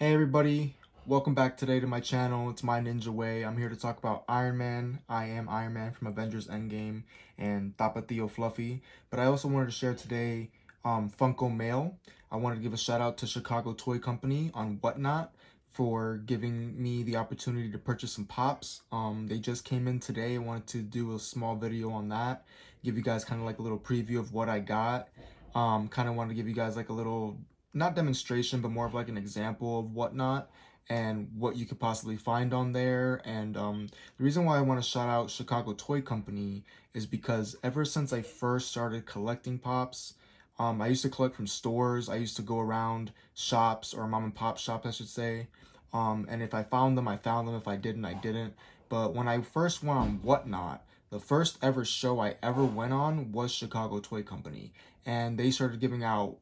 Hey everybody, welcome back today to my channel. It's my Ninja Way. I'm here to talk about Iron Man. I am Iron Man from Avengers Endgame and Tapatio Fluffy. But I also wanted to share today Funko Mail. I wanted to give a shout out to Chicago Toy Company on Whatnot for giving me the opportunity to purchase some pops. They just came in today. I wanted to do a small video on that, give you guys kind of like a little preview of what I got. Kind of wanted to give you guys like a little not demonstration, but more of like an example of whatnot and what you could possibly find on there. And the reason why I want to shout out Chicago Toy Company is because ever since I first started collecting pops, I used to collect from stores. I used to go around shops, or mom and pop shop, I should say. And if I found them, I found them. If I didn't, I didn't. But when I first went on Whatnot, the first ever show I ever went on was Chicago Toy Company. And they started giving out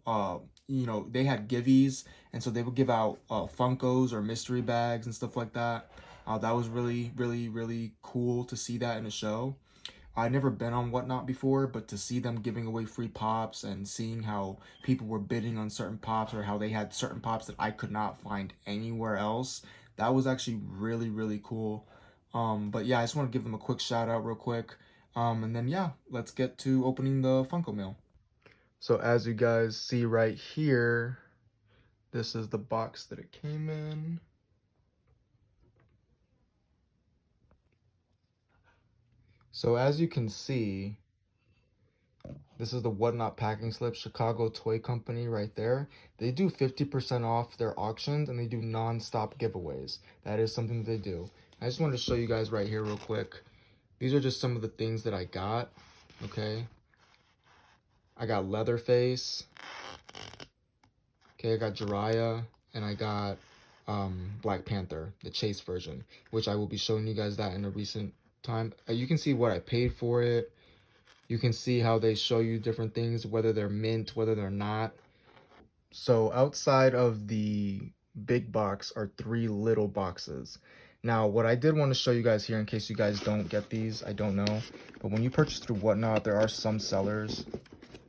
they had giveys, and so they would give out Funkos or mystery bags and stuff like that. That was really, really, really cool to see that in a show. I'd never been on Whatnot before, but to see them giving away free pops and seeing how people were bidding on certain pops or how they had certain pops that I could not find anywhere else, that was actually really, really cool. But yeah, I just want to give them a quick shout out real quick. And then yeah, let's get to opening the Funko mail. So as you guys see right here, this is the box that it came in. So as you can see, this is the Whatnot packing slip, Chicago Toy Company right there. They do 50% off their auctions and they do non-stop giveaways. That is something that they do. I just wanted to show you guys right here real quick. These are just some of the things that I got, okay? I got Leatherface. Okay, I got Jiriya, and I got Black Panther, the Chase version, which I will be showing you guys that in a recent time. You can see what I paid for it. You can see how they show you different things, whether they're mint, whether they're not. So outside of the big box are 3 little boxes. Now, what I did want to show you guys here, in case you guys don't get these, I don't know, but when you purchase through Whatnot, there are some sellers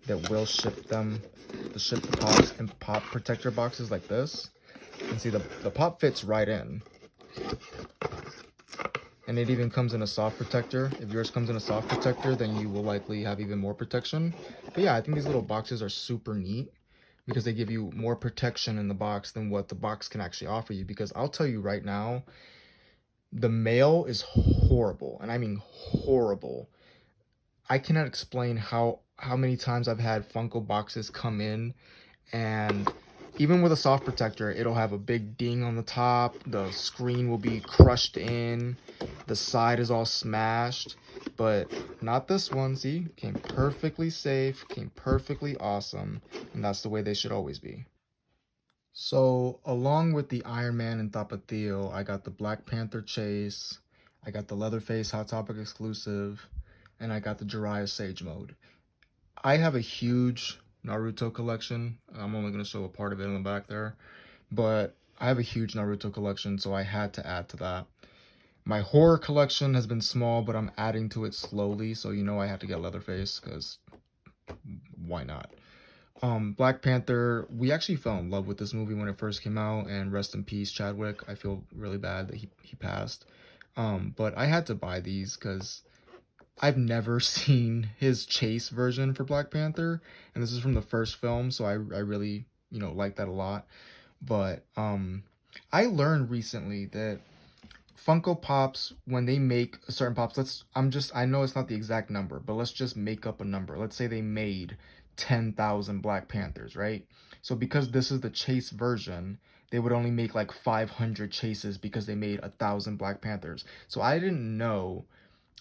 that will ship the pops in pop protector boxes like this. You can see the pop fits right in. And it even comes in a soft protector. If yours comes in a soft protector, then you will likely have even more protection. But yeah, I think these little boxes are super neat because they give you more protection in the box than what the box can actually offer you. Because I'll tell you right now, the mail is horrible. And I mean horrible. I cannot explain how many times I've had Funko boxes come in, and even with a soft protector, it'll have a big ding on the top, the screen will be crushed in, the side is all smashed, but not this one. See, came perfectly safe, came perfectly awesome, and that's the way they should always be. So along with the Iron Man and Tapatio, I got the Black Panther Chase, I got the Leatherface Hot Topic exclusive, and I got the Jiraiya Sage Mode. I have a huge Naruto collection. I'm only going to show a part of it in the back there. But I have a huge Naruto collection, so I had to add to that. My horror collection has been small, but I'm adding to it slowly. So you know I had to get Leatherface, because why not? Black Panther, we actually fell in love with this movie when it first came out, and rest in peace, Chadwick. I feel really bad that he passed. But I had to buy these because I've never seen his chase version for Black Panther, and this is from the first film, so I really, like that a lot. But I learned recently that Funko Pops, when they make certain pops, I know it's not the exact number, but let's just make up a number. Let's say they made 10,000 Black Panthers, right? So because this is the chase version, they would only make like 500 chases because they made 1,000 Black Panthers. So I didn't know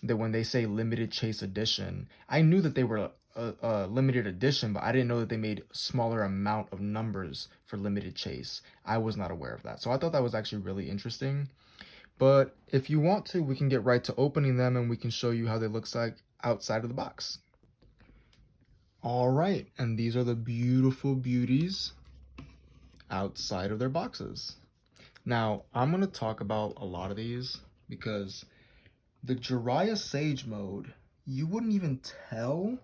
that when they say limited chase edition, I knew that they were a limited edition, but I didn't know that they made smaller amount of numbers for limited chase. I was not aware of that. So I thought that was actually really interesting. But if you want to, we can get right to opening them and we can show you how they look like outside of the box. All right, and these are the beautiful beauties outside of their boxes. Now, I'm going to talk about a lot of these because the Jiriya Sage mode, you wouldn't even tell,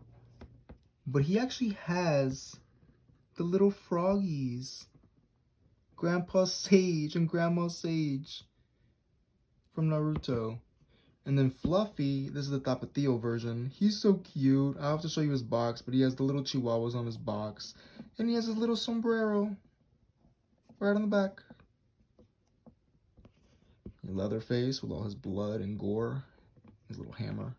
but he actually has the little froggies Grandpa Sage and Grandma Sage from Naruto. And then Fluffy, this is the tapatio version. He's so cute. I'll have to show you his box, but he has the little chihuahuas on his box. And he has his little sombrero right on the back. Leatherface with all his blood and gore. His little hammer.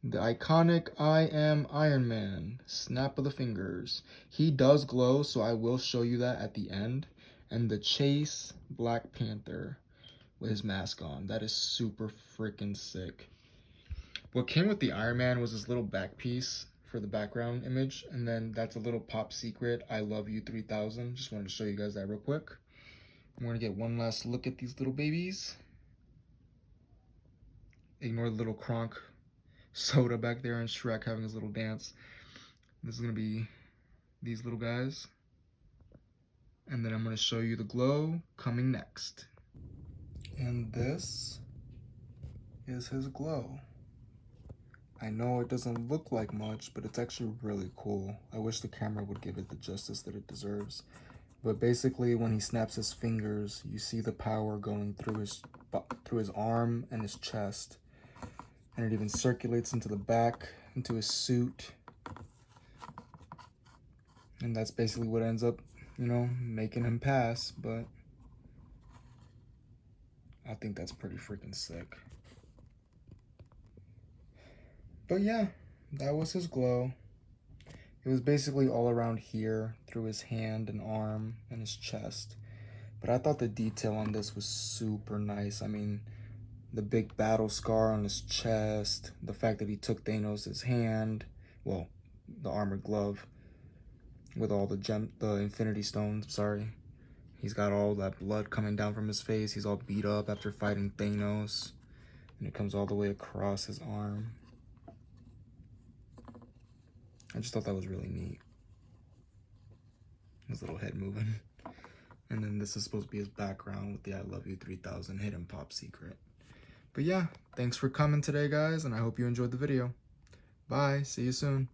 The iconic I am Iron Man. Snap of the fingers. He does glow, so I will show you that at the end. And the Chase Black Panther with his mask on. That is super freaking sick. What came with the Iron Man was this little back piece for the background image. And then that's a little pop secret. I love you 3000. Just wanted to show you guys that real quick. I'm going to get one last look at these little babies. Ignore the little Kronk soda back there and Shrek having his little dance. This is going to be these little guys. And then I'm going to show you the glow coming next. And this is his glow. I know it doesn't look like much, but it's actually really cool. I wish the camera would give it the justice that it deserves. But basically, when he snaps his fingers, you see the power going through his arm and his chest. And it even circulates into the back, into his suit. And that's basically what ends up, you know, making him pass. But I think that's pretty freaking sick. But yeah, that was his glow. It was basically all around here, through his hand and arm and his chest. But I thought the detail on this was super nice. I mean, the big battle scar on his chest, the fact that he took Thanos' hand, well, the armored glove, with all the Infinity Stones, sorry. He's got all that blood coming down from his face. He's all beat up after fighting Thanos. And it comes all the way across his arm. I just thought that was really neat. His little head moving. And then this is supposed to be his background with the I Love You 3000 hidden pop secret. But yeah, thanks for coming today, guys, and I hope you enjoyed the video. Bye, see you soon.